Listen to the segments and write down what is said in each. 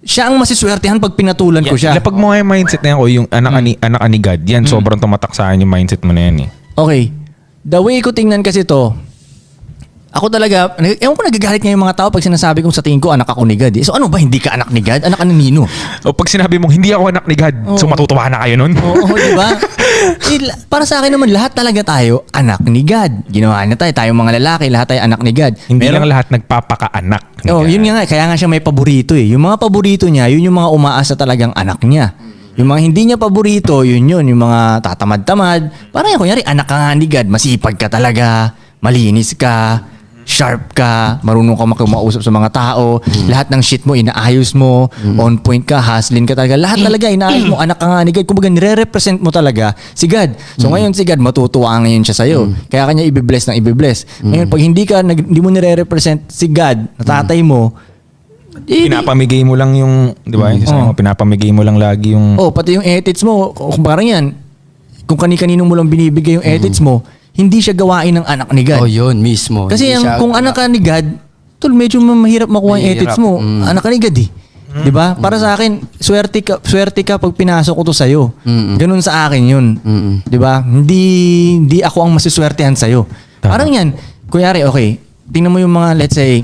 Siya ang masiswertehan pag pinatulan ko siya. Pag mo yung mindset na yan, o yung anak ani God, yan, sobrang tumatak sa akin yung mindset mo na yan eh. Okay. The way ko tingnan kasi to, ako talaga, ewan ko nagagalit nga yung mga tao pag sinasabi kong sa tingin ko anak ako ni God. So ano ba, hindi ka anak ni God? Anak ka ni Nino? O pag sinabi mong hindi ako anak ni God, so matutuwa na kayo nun? Oo, di ba? Para sa akin naman, lahat talaga tayo anak ni God. Ginawa na tayo mga lalaki, lahat tayo anak ni God. Hindi lang lahat nagpapakaanak ni God. Yun nga, kaya nga siya may paborito eh. Yung mga paborito niya, yun yung mga umaasa talagang anak niya. Yung mga hindi niya paborito, yun. Yung mga tatamad-tamad. Parang yung kunyari, anak ka nga ni God, masipag ka talaga, malinis ka, sharp ka, marunong ka makimausap sa mga tao, lahat ng shit mo inaayos mo, on point ka, hustling ka talaga, lahat talaga inaayos mo, anak ka nga ni God. Kumbaga nire-represent mo talaga si God. So ngayon si God matutuwa ngayon siya sa'yo. Kaya kanya ibibless ng ibibless. Ngayon pag hindi mo nire-represent si God, na tatay mo, pinapamigay mo lang yung, di ba? Pinapamigay mo lang lagi yung... pati yung edits mo, kung parang yan, kung kani-kanino mo lang binibigay yung edits mo, hindi siya gawain ng anak ni God. Yun mismo. Kasi kung anak ka ni God, medyo mahirap makuha yung edits mo. Anak ka ni God eh. Di ba? Para sa akin, swerte ka pag pinasok ko to sa'yo. Ganun sa akin yun. Di ba? Hindi ako ang masiswertehan sa'yo. Parang yan. Kunyari, okay, tingnan mo yung mga, let's say,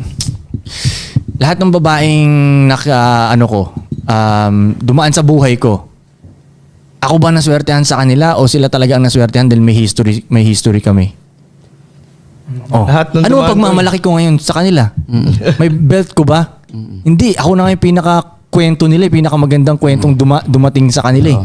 lahat ng babaeng dumaan sa buhay ko. Ako ba naswertehan sa kanila o sila talaga ang naswertehan dahil may history kami? Lahat ng ano pagmamalaki ko ngayon sa kanila? May belt ko ba? Hindi. Ako na nga yung pinaka-kwento nila, pinakamagandang kwentong dumating sa kanila.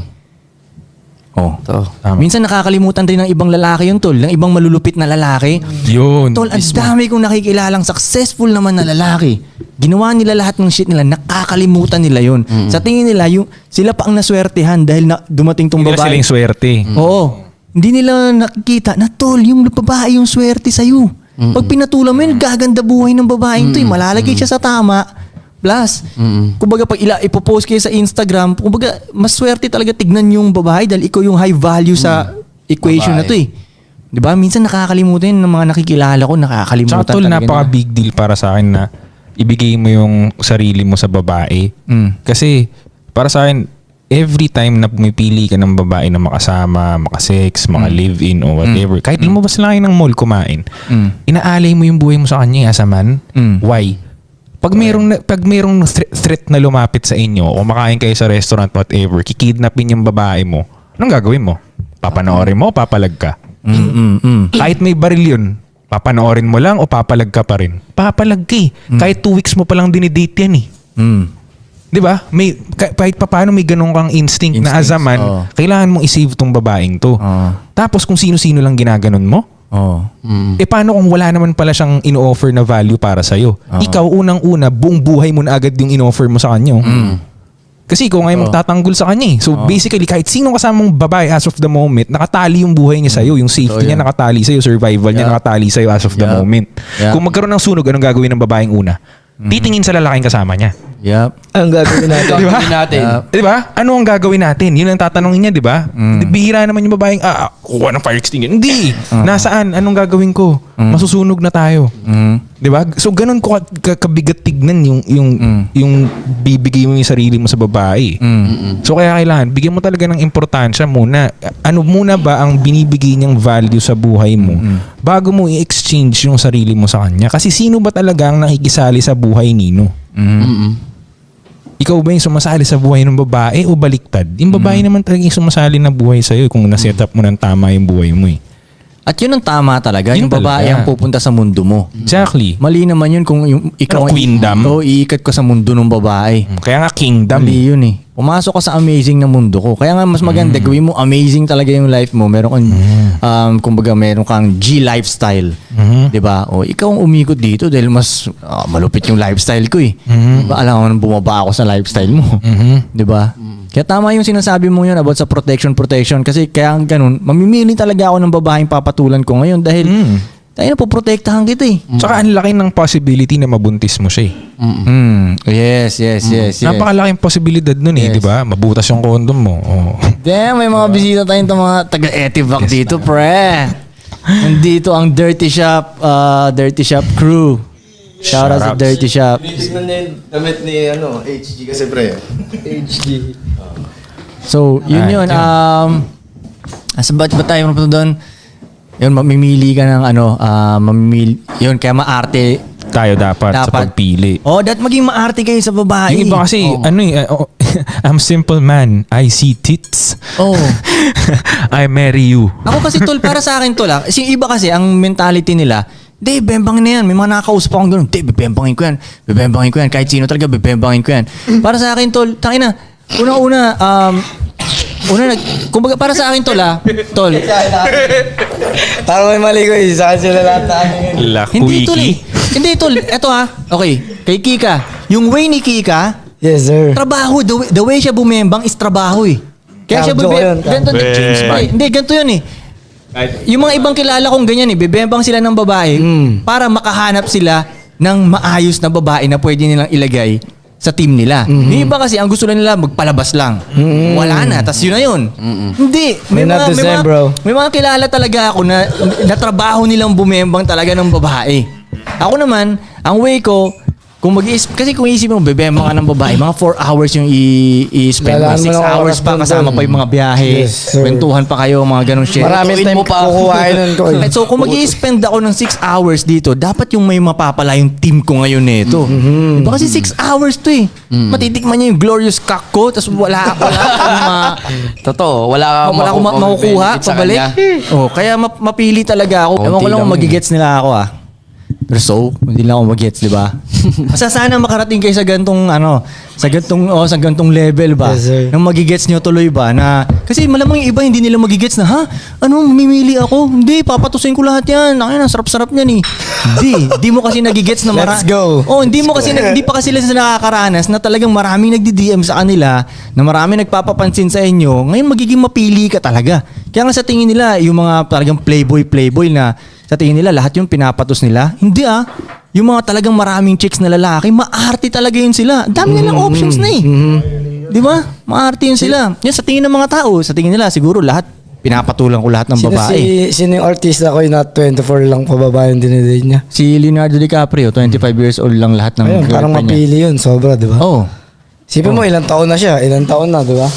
Minsan nakakalimutan rin ng ibang lalaki yun, tol. Ng ibang malulupit na lalaki. Yun. Tol, ang dami kong nakikilalang successful naman na lalaki. Ginawa nila lahat ng shit nila, nakakalimutan nila yun. Sa tingin nila, sila pa ang naswertehan dahil dumating tong babae. Hindi sila yung swerte. Oo. Hindi nila nakikita na, tol, yung babae yung swerte sa'yo. Pag pinatulan mo yun, gaganda buhay ng babaeng to. Malalagay siya sa tama. Plus, kumbaga pag ipopost kayo sa Instagram, kumbaga mas swerte talaga tignan yung babae dahil ikaw yung high value sa equation na to eh. Diba? Minsan nakakalimutan ng mga nakikilala ko, nakakalimutan talaga. Tol, napaka-big deal para sa akin na ibigay mo yung sarili mo sa babae. Kasi para sa akin, every time na pumipili ka ng babae na makasama, makasex, maka-live-in o whatever, kahit lumabas lang kayo ng mall kumain, inaalay mo yung buhay mo sa kanya as a man. Why? Pag merong threat na lumapit sa inyo o makain kayo sa restaurant, whatever, kikidnapin yung babae mo, anong gagawin mo? Papanoorin mo o papalag ka? Kahit may baril yun, papanoorin mo lang o papalag ka pa rin? Papalag ka eh. Kahit 2 weeks mo palang dinidate yan eh. Di ba? Kahit paano may ganun kang instinct na as a man, kailangan mong i-save tong babaeng to. Tapos kung sino-sino lang ginaganon mo, paano kung wala naman pala siyang ino-offer na value para sa'yo? Ikaw, unang-una, buong buhay mo na agad yung ino-offer mo sa kanya. Kasi ikaw ngayon magtatanggol sa kanya eh. So basically, kahit sino kasamang babae as of the moment, nakatali yung buhay niya sa'yo. Yung safety niya nakatali sa'yo, survival niya nakatali sa'yo as of the moment. Kung magkaroon ng sunog, anong gagawin ng babaeng una? Titingin sa lalaking kasama niya. Ang gagawin natin. Di ba? Ano ang gagawin natin? Yun ang tatanungin niya, di ba? Bihira naman yung babaeng, kuha ng fire extinguisher. Hindi! Nasaan? Anong gagawin ko? Masusunog na tayo. Di ba? So, ganun ko kabigat tignan yung bibigay mo yung sarili mo sa babae. So, kaya kailangan, bigyan mo talaga ng importansya muna. Ano muna ba ang binibigay niyang value sa buhay mo bago mo i-exchange yung sarili mo sa kanya? Kasi sino ba talaga ang nakikisali sa buhay nino? Ikaw ba yung sumasali sa buhay ng babae o baliktad? Yung babae naman talaga yung sumasali na buhay sa'yo kung naset up mo ng tama yung buhay mo eh. At yun ang tama talaga. Yun yung babae talaga ang pupunta sa mundo mo. Exactly. Mali naman yun kung ikaw Ano, queendom? iikat ko sa mundo ng babae. Kaya nga kingdom. Mali yun eh. Pumasok ka sa amazing na mundo ko. Kaya nga mas maganda, gawin mo amazing talaga yung life mo. Meron kang, kumbaga meron kang G lifestyle. Diba? O ikaw ang umikot dito dahil mas malupit yung lifestyle ko eh. Diba? Alam mo nang bumaba ako sa lifestyle mo. Diba? Kaya tama yung sinasabi mo yun about sa protection. Kasi kaya ganun, mamimili talaga ako ng babaeng papatulan ko ngayon dahil tayo na poprotektahan kita eh. Tsaka ang laki ng possibility na mabuntis mo siya eh. Yes. Napakalaking posibilidad nun eh, di ba? Mabutas yung condom mo. Damn, may mga bisita tayong mga taga-Etivac dito, pre. Nandito ang Dirty Shop crew. Shout out sa Shoutouts. Dirty Shop. Tignan niya yung damit ni HG kasi pre. HG. So, yun Alright, yun. Asa ba tayo mapunta doon? Yun, mamimili ka ng mamimili. Yun, kaya maarte. Tayo dapat sa pagpili. Oh, dapat maging maarte kayo sa babae. Yung iba kasi, I'm simple man. I see tits. Oh. I marry you. Ako kasi tol, para sa akin tol kasi yung iba kasi, ang mentality nila, hindi, bebangin na yan. May mga nakakausap akong gano'n. Hindi, bebembangin ko yan. Bebembangin ko yan. Kahit sino talaga, bebembangin ko yan. Para sa akin tol, tangina, kumbaga para sa akin tol tol. Parang may mali ko eh. Saan sila lahat La Hindi tol Quickie. Hindi tol, eto Okay, kay Kika. Yung way ni Kika, Yes, sir. trabaho, the way siya bumembang is trabaho eh. Kaya siya Cardio yun, ganito, James Bond. hindi, ganito yun eh. Yung mga ibang kilala kong ganyan eh, bebembang sila ng babae para makahanap sila ng maayos na babae na pwede nilang ilagay sa team nila. Yung iba kasi ang gusto lang nila magpalabas lang. Wala na, tas yun na yun. Hindi. We're not the same, bro. May mga kilala talaga ako na trabaho nilang bumembang talaga ng babae. Ako naman, ang way ko, kasi kung isipin mo, bebembang ka ng babae, mga 4 hours yung i-spend mo. Lalaan mo 6 ng hours oras pa doon, kasama tol. pa yung mga biyahe. Yes, sir. Kwentuhan pa kayo, mga ganong shit. Marami time kukuhain nun ko eh. So kung mag-i-spend ako ng 6 hours dito, dapat yung may mapapala yung team ko ngayon nito. Diba kasi 6 hours to eh. Matitikman niya yung glorious cock ko, tapos wala Totoo, wala akong makukuha pabalik. Oh, kaya mapili talaga ako. Ewan ko lang kung magigets nila ako Pero hindi lang ako mag-gets, di ba? Basta sana makarating kayo sa gantong sa gantong level ba? Yes, sir. Nang magigets nyo tuloy ba na kasi malamang yung iba hindi nila magigets na mamimili ako? Hindi, papatusin ko lahat yan. Sarap-sarap niyan eh. Hindi mo kasi nagigets na Let's go. Oh, hindi pa kasi sila nakakaranas na talagang maraming nagdi-DM sa kanila, na maraming nagpapapansin sa inyo. Ngayon magiging mapili ka talaga. Kaya nga sa tingin nila, yung mga talagang playboy na sa tingin nila, lahat yung pinapatos nila. Hindi Yung mga talagang maraming chicks na lalaki, maarte talaga yun sila. Ang dami nilang options na eh. Di ba? Maarte yun sila. Yan sa tingin ng mga tao, sa tingin nila, siguro lahat, pinapatulang ko lahat ng babae. Sino yung artista ko yung not 24 lang pa babae yung dinidate niya? Si Leonardo DiCaprio, 25 years old lang lahat ng Ayun, parang girlfriend niya. mapili yun. Sobra, di ba? Oo. Sipin mo, ilang taon na siya. Ilang taon na, di ba?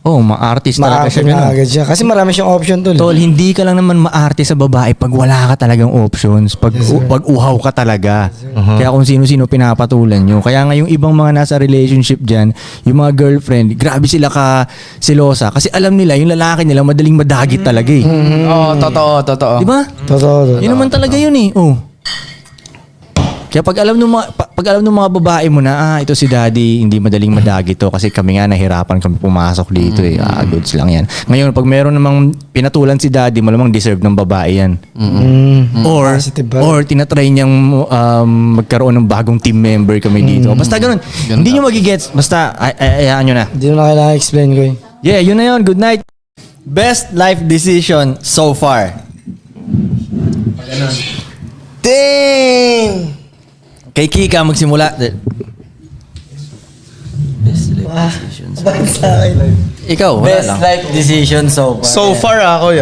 Oo, ma-artist talaga Maarte siya. na ganun. agad siya. Kasi marami siyang option tol. Tol, hindi ka lang naman maarte sa babae pag wala ka talagang options, pag uhaw ka talaga. Kaya kung sino-sino pinapatulan nyo. Kaya nga yung ibang mga nasa relationship dyan, yung mga girlfriend, grabe sila ka selosa kasi alam nila, yung lalaki nila madaling madagit talaga eh. Oo, totoo. Di ba? Totoo. Yun naman talaga yun eh. Oh. Kaya pag alam ng mga babae mo na ito si daddy, hindi madaling madagi to kasi kami nga nahirapan kami pumasok dito eh. Goods lang yan. Ngayon pag meron namang pinatulan si daddy, malamang deserve ng babae yan. Positive ba? Or tinatry niyang magkaroon ng bagong team member kami dito. Basta ganun. Hindi nyo magigets. Basta ayaan nyo na. Hindi mo na kailangan explain ko eh. Yeah, yun na yun. Good night. Best life decision so far. Dang! Kay Kika magsimula. Ikaw, wala lang. life decision so far. So far ako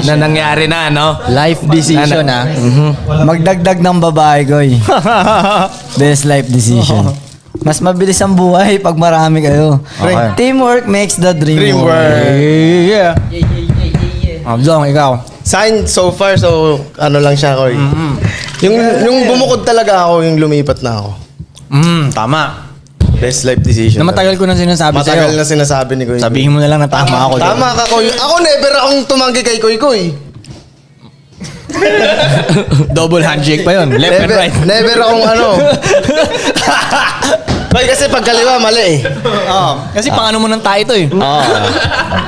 Na nangyari na, no? Life decision Magdagdag ng babae ko eh. Best life decision. Mas mabilis ang buhay pag marami kayo. Okay. Teamwork makes the dream work. Yeah. Jong, ikaw. Sa akin, so far, lang siya ko. Yung bumukod talaga ako, yung lumipat na ako. Tama. Best life decision. Na matagal ko na sinasabi sa'yo. Matagal na sinasabi ni Kuy. Sabihin mo na lang na tama ako. Tama ka, Kuy. Ako never akong tumanggi kay Kuy Kuy. Double handshake pa yun. Left and right. Never akong Kuy, kasi pagkaliwa, mali eh. Kasi pangano mo ng tayo ito eh.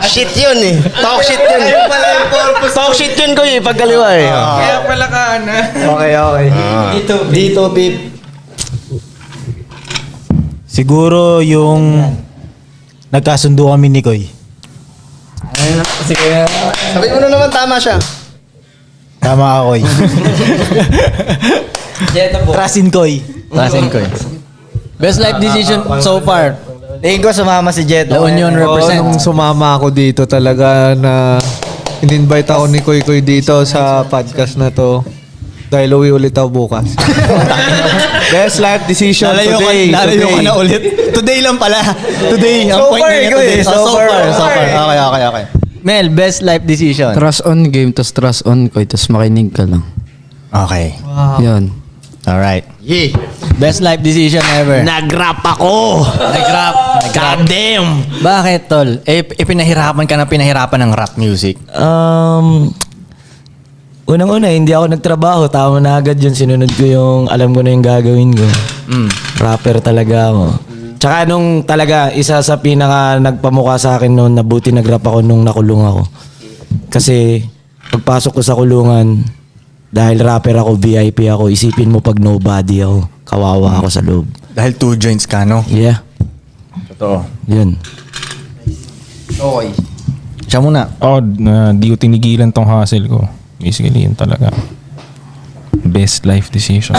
Shit yun eh. Talk shit yun. Talk shit yun, Kuy, pagkaliwa eh. Kaya pala ka na. Okay. Dito, Pip. Siguro yung nagkasundo kami ni Koy. Sabihin mo na naman, tama siya. Tama ka, Koy. Trasin Koy. Tasin ko eh. Best life decision so far. Tingin ko sumama si Jet. La Union represent. Nung sumama ako dito talaga na in-invite ako ni Koy Koy dito sa podcast na to. Dahil uwi ulit ako bukas. Best life decision Lalayo today. ka na ulit. Today lang pala. Today. Ang So point far, na niya ikaw today. eh. So far. Okay. Mel, best life decision. Trust on game, tas trust on Koy, tas makinig ka lang. Okay. Yan. Alright. Yeah. Best life decision ever. Nag-rap ako. Nag-rap. God damn. Bakit, tol? Pinahirapan ka na pinahirapan ng rap music. Unang-una, hindi ako nagtrabaho. Tama na agad yun. Sinunod ko yung, alam ko na yung gagawin ko. Rapper talaga ako. Tsaka nung talaga, isa sa pinaka nagpamukha sa akin noon, nabuti nag-rap ako nung nakulong ako. Kasi, pagpasok ko sa kulungan, dahil rapper ako, VIP ako, isipin mo pag nobody ako, kawawa ako sa loob. Dahil 2 joints ka, no? Yeah, Totoo. yun. Siya muna. Di ko tinigilan tong hustle ko. Basically, yun talaga. Best life decision.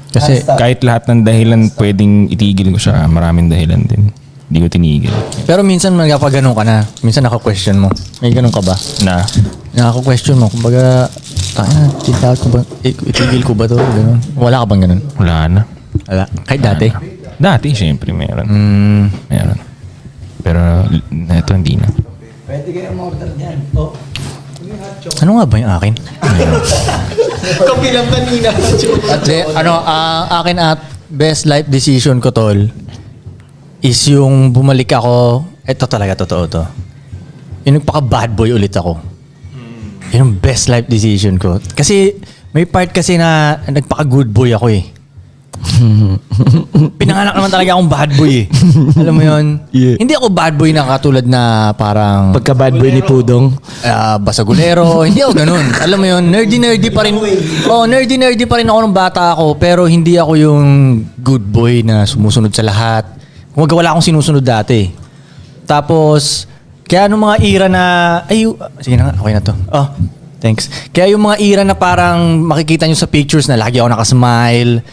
Kasi, Kahit lahat ng dahilan pwedeng itigil ko siya, maraming dahilan din. Di ko tinigil. pero minsan magpapaganon ka na. Minsan naka-question mo. May ganun ka ba? Na, Nakaka-question mo. Kumbaga, chill out ko ba? Itigil ko ba to? Ganun. Wala ka bang ganun? wala na. Wala. Kahit dati? Dati, syempre, meron. Meron. Pero, ito hindi na. Ano nga ba yung akin? Akin at best life decision ko, tol, is yung bumalik ako, ito talaga, totoo to. Yung nagpaka-bad boy ulit ako. Yun yung best life decision ko. Kasi, may part kasi na nagpaka-good boy ako eh. Pinanganak naman talaga akong bad boy eh. Alam mo yun? Yeah. Hindi ako bad boy na katulad na parang Pagka-bad boy ni Pudong. basagulero. Hindi ako ganun. Alam mo yun, nerdy pa rin. Nerdy pa rin ako nung bata ako. Pero hindi ako yung good boy na sumusunod sa lahat. Kung wala akong sinusunod dati. Tapos, kaya nung mga era na, sige na nga, okay na to. Oh, thanks. Kaya yung mga era na parang makikita nyo sa pictures na lagi ako nakasmile,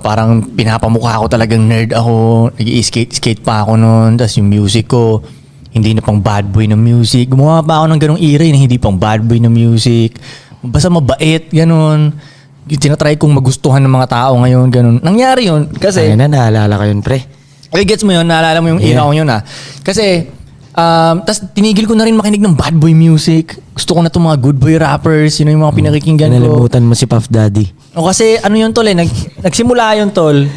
parang pinapamukha ako talagang nerd ako, nag-i-skate pa ako noon, tapos yung music ko, hindi na pang bad boy na music. Gumawa pa ako ng ganong era na hindi pang bad boy na music. Basta mabait, ganun. Tinatry kong magustuhan ng mga tao ngayon, ganun. Nangyari yun kasi... Ayun na, naalala ko yun, pre. Gets mo yun, naalala mo yung era ko yun Kasi, tas tinigil ko na rin makinig ng bad boy music. Gusto ko na itong mga good boy rappers, yun yung mga pinakikinggan ko. Kinalimutan mo si Puff Daddy. O kasi ano yun tol nagsimula yun tol,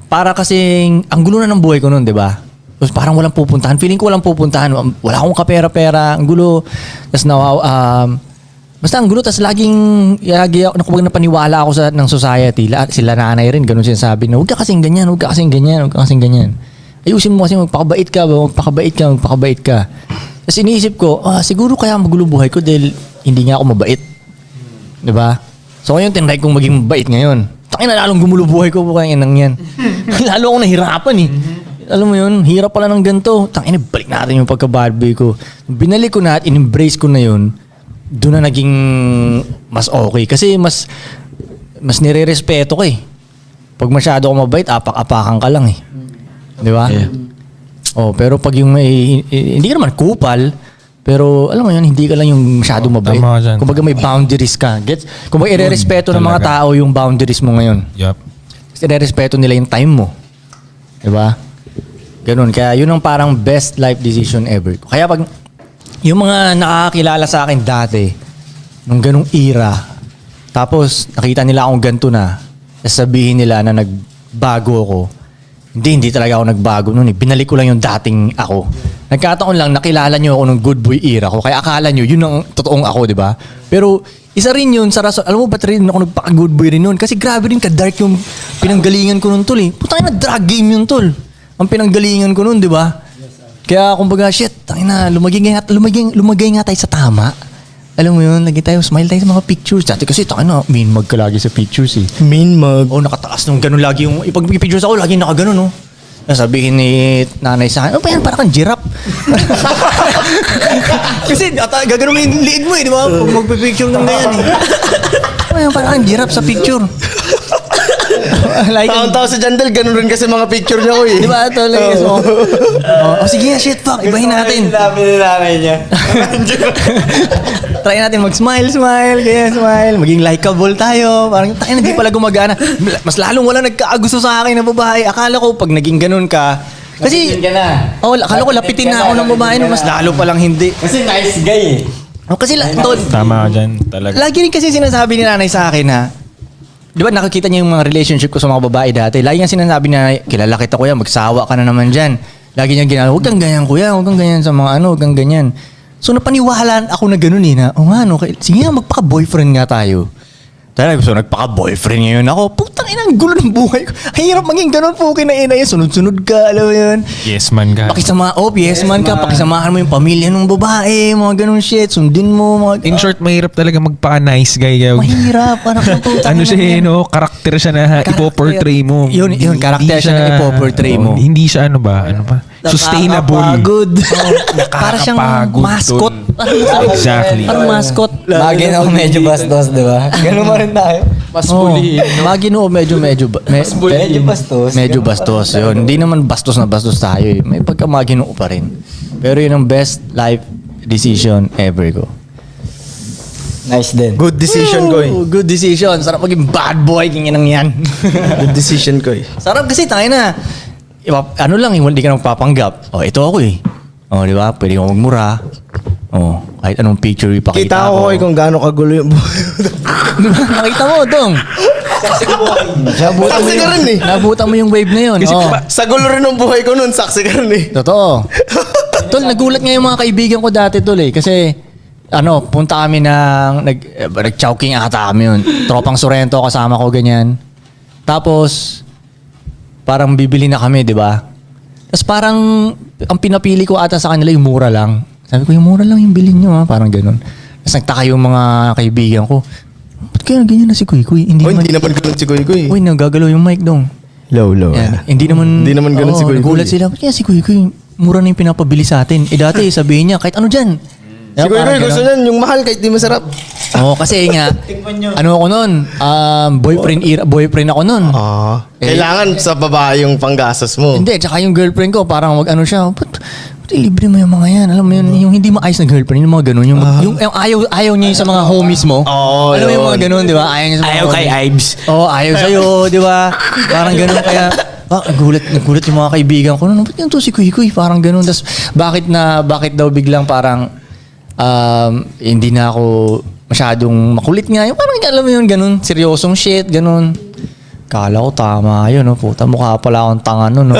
para kasing ang gulo na ng buhay ko noon, di ba? Tapos parang walang pupuntahan. Feeling ko walang pupuntahan. Wala akong kapera-pera. Ang gulo. Tapos basta ang gulo. Tapos lagi ako, napaniwala ako ng society. Sila nanay rin, ganun sinasabi na huwag ka kasing ganyan, huwag ka kasing ganyan, huwag ka kasing ganyan. Ayusin mo kasi magpakabait ka. Tapos iniisip ko, siguro kaya magulo buhay ko dahil hindi nga ako mabait. Diba? So ngayon, tinry kong maging mabait ngayon. Takin na lalong gumulo buhay ko po kaya nang yan. Lalo akong nahirapan eh. Alam mo yun, hirap pala ng ganito. Takin na, balik natin yung pagka-bad boy ko. Binalik ko na at in-embrace ko na yun, doon na naging mas okay. Kasi mas nire-respeto ko eh. Pag masyado ako mabait, apak-apakan ka lang eh. Di ba? Yeah. Pero pag yung hindi ka naman kupal, pero alam mo yun, hindi ka lang yung masyadong mabait. Tama ka dyan. Kumbaga may boundaries ka. Gets? Kumbaga ire-respeto ng mga Talaga. tao yung boundaries mo ngayon. Yup. Kasi ire-respeto nila yung time mo. Di ba? Ganun. Kaya yun ang parang best life decision ever. Kaya pag yung mga nakakakilala sa akin dati, nung ganung era, tapos nakita nila akong ganito na, sasabihin nila na nagbago ako. Hindi talaga ako nagbago noon eh. Binalik ko lang yung dating ako. Nagkataon lang, nakilala nyo ako ng good boy era ko. Kaya akala nyo, yun ang totoong ako, di ba? Pero isa rin yun sa rason. Alam mo, ba't rin ako nagpaka-good boy rin noon? Kasi grabe rin ka-dark yung pinanggalingan ko noon, tol eh. Putang ina, drug game yun, tol. Ang pinanggalingan ko noon, di ba? Kaya kumbaga, shit, tangina, lumagay nga tayo sa tama. Alam mo yun, lagi tayo, smile tayo sa mga pictures. Dati kasi, tangina, mean mug ka lagi sa pictures eh. Mean mug. Nakataas nung ganun lagi yung, pag pictures ako, lagi nakaganon, no? Sabihin ni nanay sa akin, pa yan, parang kang giraffe. Kasi gaganon mo yung liig mo eh, di ba? Pag magpipicture ng ganyan eh. Yan, parang kang giraffe sa picture. Like, Taon-taon sa Jandel, ganun rin kasi mga picture niya ko eh. di ba ito? Like, sige, shit, fuck, ibahin natin. Sinabi ni nanay niya. Try natin mag-smile, kaya smile. Maging likable tayo. Parang, tayo hindi pala gumagana. Mas lalong wala nagkaagusto sa akin na babae. Akala ko pag naging ganun ka, kasi, akala ko lapitin na ako ng babae, no, mas lalo palang hindi. Kasi nice guy eh. Kasi, tol, Tama ka dyan, talaga. lagi rin kasi sinasabi ni nanay sa akin na, di ba nakikita niya yung mga relationship ko sa mga babae dati. Lagi niya sinasabi na, kilala kita kuya, magsawa ka na naman dyan. Lagi niya ginagawa, huwag kang ganyan kuya, huwag kang ganyan sa mga huwag kang ganyan. So napaniwalaan ako na ganun eh, na, sige nga, magpaka-boyfriend nga tayo. Talaga, so nagpaka-boyfriend ngayon ako. Putang ina, ang gulo ng buhay ko. Ang hirap maging ganun po, kinaina yun. Sunod-sunod ka, alam mo yun. Yes man ka. Yes man ka, pakisamahan mo yung pamilya ng babae, mga ganun shit, sundin mo, mga... In short, mahirap talaga magpaka-nice guy. Mahirap, parang Ano siya no? Karakter siya na ipoportray mo. Yun, karakter siya na ipoportray mo. Hindi siya ano ba? Sustainable. Nakakapagod. Para siyang Nakakapagod, mascot. tol. Exactly. Parang mascot. Lagi na ako medyo bastos, di ba? Ganun pa rin tayo. Mas Oo. pulihin. Maginoo, medyo Medyo bastos. Medyo bastos yun. Hindi naman bastos na bastos tayo eh. May pagkamaginoo pa rin. Pero yun ang best life decision ever ko. Nice din. Good decision ko eh. Good decision. Sarap maging bad boy. Ganyan yan. Good decision ko eh. Sarap kasi tayo na. Ano lang, hindi ka nang papanggap. Ito ako eh. Di ba? Pwede kang magmura. Kahit anong picture ipakita Kita ko eh kung gaano kagulo yung buhay. Nakita mo, Dong. Saksi ka rin eh. Nabutan mo yung wave na yun. Kasi Oo. Sa gulo rin ng buhay ko nun, saksi ka rin eh. Totoo. Tol, nagulat nga yung mga kaibigan ko dati, Tol eh. Kasi, punta kami nag-chowking ata kami yun. Tropang Sorrento kasama ko, ganyan. Tapos, parang bibili na kami, di ba? Tapos parang, ang pinapili ko ata sa kanila yung mura lang. Sabi ko, yung mura lang yung bilhin nyo, ha? Parang ganun. Tapos nagtaka yung mga kaibigan ko, ba't kaya ganyan na si Kuy Kuy? Oh, hindi naman ganun si Kuy Kuy. Uy, nagagalaw yung mic dong. Low. Yan. Hindi naman ganun si Kuy Kuy. Nagulat sila. Kaya si Kuy Kuy, mura na yung pinapabili sa atin. Dati sabihin niya, kahit ano dyan. Si Kuy Kuy, gusto niyan, yung mahal kahit di masarap. Kasi nga, ano ako nun, boyfriend ako nun. Kailangan sa babae yung panggastos mo. Hindi, tsaka yung girlfriend ko, parang mag-ano siya, ba't libre mo yung mga yan? Alam mo yun, yung hindi maayos na girlfriend, yung mga ganun. Yung ayaw niya yung sa mga homies mo. Oo, Alam mo yung yun. mga ganun, di ba? Ayaw niya sa mga Ayaw kay homies. Ives. Ayaw sa'yo, di ba? Parang ganun, kaya... nagulat yung mga kaibigan ko. Ba't yan to si Kuy Kuy? Parang ganun. Tas, bakit daw biglang parang hindi na ako masyadong makulit nga. Yung parang alam mo yun, ganun. Seryosong shit, ganun. Kala ko tama yun, no? Puta, mukha pala akong tanga nun, no?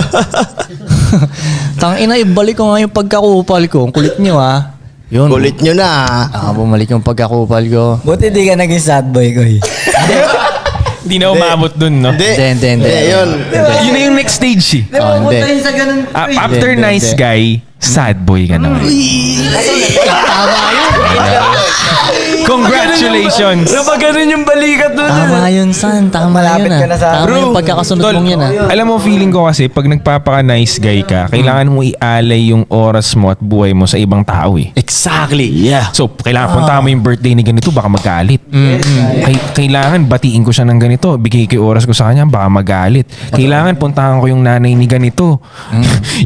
Tangina, ibalik ko nga yung pagkakupal ko. Ang kulit nyo, ha? Yun. Kulit nyo na. Bumalik yung pagkakupal ko. Buti di ka naging sad boy ko eh. Hindi na umabot dun, no? Hindi. Yun. Yun na yung next stage eh. Hindi. sa ganun. After Hindi. nice guy, sad boy ka naman. Tama yun. Congratulations! Kapag ganun yung balikat nun. Tama yun, San. Tama Malapit yun, ka na sa- Tama Bro, yung pagkakasunod Tol, mong yan, Alam mo, feeling ko kasi, pag nagpapaka-nice guy ka, kailangan mo ialay yung oras mo at buhay mo sa ibang tao eh. Exactly. Yeah. So, kailangan punta mo yung birthday ni ganito, baka magalit. Kailangan batiin ko siya ng ganito, bigay ko yung oras ko sa kanya, baka magalit. Kailangan puntahan ko yung nanay ni ganito.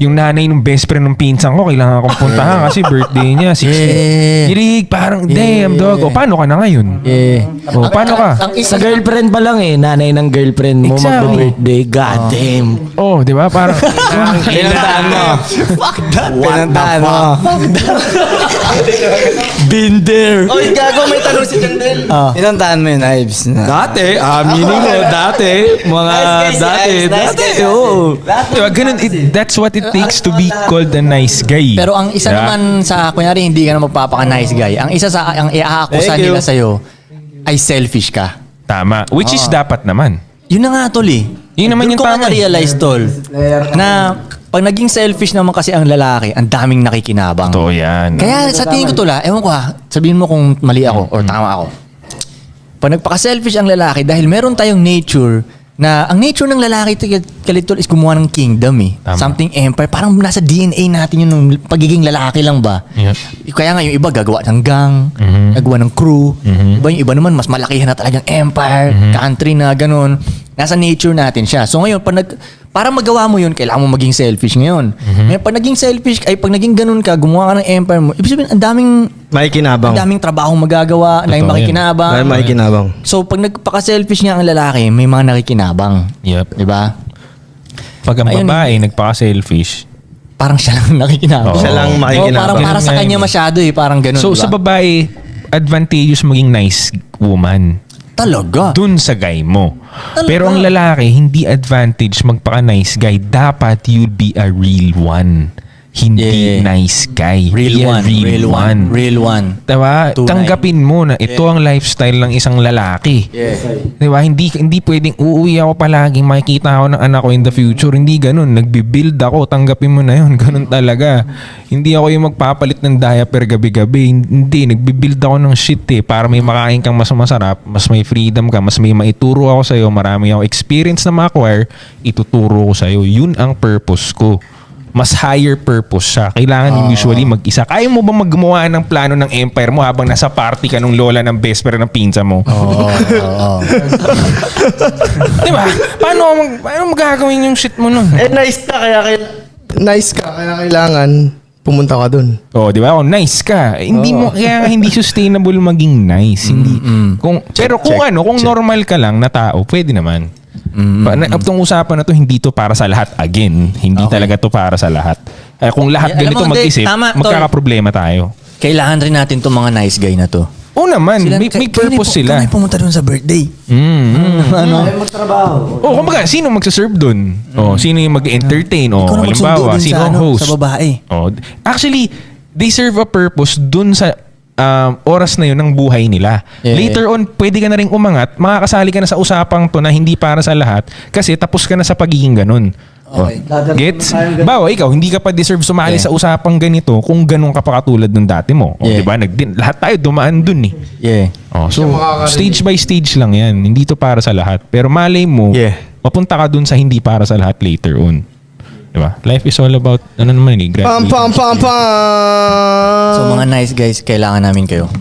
Yung nanay ng best friend ng pinsan ko, kailangan kong puntahan kasi birthday niya, 16. Yeah. Girig, parang, damn dog. O, paano ka na ngayon? O, paano ka? Sa girlfriend pa lang eh, nanay ng girlfriend mo Exactly. mag-birthday. God damn. Oh, di ba? Parang, Pinuntahan mo. Pinuntahan mo. Been there. Oy, gago, may tanong si Jandel. Pinuntahan mo yun, Ives. Dati, aminin mo, dati. Mga dati. Oo. di ba, ganun, that's what it takes to be called a nice guy. Pero ang isa Diba? naman sa, kunyari, hindi ka na magpapaka-nice guy. Ang isa sa, ang iaakusa Thank you. nila sa'yo, ay selfish ka. Tama. Which is dapat naman. Yun na nga, Tol, eh. Yun naman Doon yung ko nga tama, eh. na-realize, Tol, na pag naging selfish naman kasi ang lalaki, ang daming nakikinabang. Totoo yan. Kaya sa tingin ko, Tol, ewan ko sabihin mo kung mali ako or tama ako. Pag nagpaka-selfish ang lalaki, dahil meron tayong nature Na ang nature ng lalaki Kalitol is gumawa ng kingdom eh. Tama. Something empire. Parang nasa DNA natin yun ng pagiging lalaki lang ba? Yep. Kaya nga yung iba gagawa ng gang, gagawa ng crew. Iba yung iba naman mas malakihan na talagang empire, country na ganun. Nasa nature natin siya. So ngayon, para magawa mo yun, kailangan mo maging selfish ngayon. Ngayon, pag naging selfish, pag naging ganun ka, gumawa ka ng empire mo, ibig sabihin, ang daming trabaho magagawa, ang daming Totoo yan. makikinabang. Dahil makikinabang. So, pag nagpaka-selfish nga ang lalaki, may mga nakikinabang. Yep. Di ba? Pag ang Ayun, babae nagpaka-selfish, Parang siya lang nakikinabang. Oo. Siya lang Oo, makikinabang. parang para sa Ganun nga kanya yun. masyado eh. Parang ganun, so di ba? sa babae, advantageous maging nice woman. Talaga? Dun sa guy mo. Talaga? Pero ang lalaki, hindi advantage magpaka-nice guy. Dapat you'll be a real one. Hindi Yeah. nice guy. Real Be a one. Real one. Real one. Diba? Tunay. Tanggapin mo na ito ang lifestyle ng isang lalaki. Diba? Hindi pwedeng uuwi ako palagi, makikita ako ng anak ko in the future. Hindi ganun. Nagbibuild ako. Tanggapin mo na yun. Ganun talaga. Hindi ako yung magpapalit ng diaper gabi-gabi. Hindi. Nagbibuild ako ng shit eh. Para may makain kang mas masarap, mas may freedom ka, mas may maituro ako sa'yo, marami ako experience na ma-acquire, ituturo ko sa'yo. Yun ang purpose ko. Mas higher purpose siya. Kailangan usually mag-isa. Kaya mo ba maggumawa ng plano ng empire mo habang nasa party ka nung lola ng best friend ng pinsa mo? Oo. Di ba? Paano magagawin yung shit mo nun? Nice ka, kaya kailangan pumunta ka dun. Oh, di ba? Oh, nice ka. Hindi mo kaya nga hindi sustainable maging nice. Hindi. Kung normal ka lang na tao, pwede naman. Itong usapan na to, hindi to para sa lahat again. Hindi talaga to para sa lahat. Kung lahat Alam ganito mo, hindi, mag-isip, tama, Tol. magkakaproblema tayo. Kailangan rin natin itong mga nice guy na to. Oo naman, may purpose sila. Kaya pumunta doon sa birthday. Ano? Oh, kumbaga, sino magsaserve doon? Oh, sino yung mag-entertain? Oh, Ikaw na magsundo halimbawa, dun sino sa, ang host? sa babae. Oh, actually, they serve a purpose dun sa oras na yun ng buhay nila. Yeah. Later on, pwede ka na rin umangat, makakasali ka na sa usapang to na hindi para sa lahat kasi tapos ka na sa pagiging ganun. Okay. Oh, gets? Bawa, ikaw, hindi ka pa deserve sumali sa usapang ganito kung ganun ka pa katulad ng dati mo. Oh, Yeah. diba? Lahat tayo dumaan dun eh. Yeah. Oh, so, stage by stage lang yan. Hindi to para sa lahat. Pero malay mo, Yeah. mapunta ka dun sa hindi para sa lahat later on. Diba? Life is all about, ano naman eh, Pam, pam, pam, pam! So mga nice guys, kailangan namin kayo.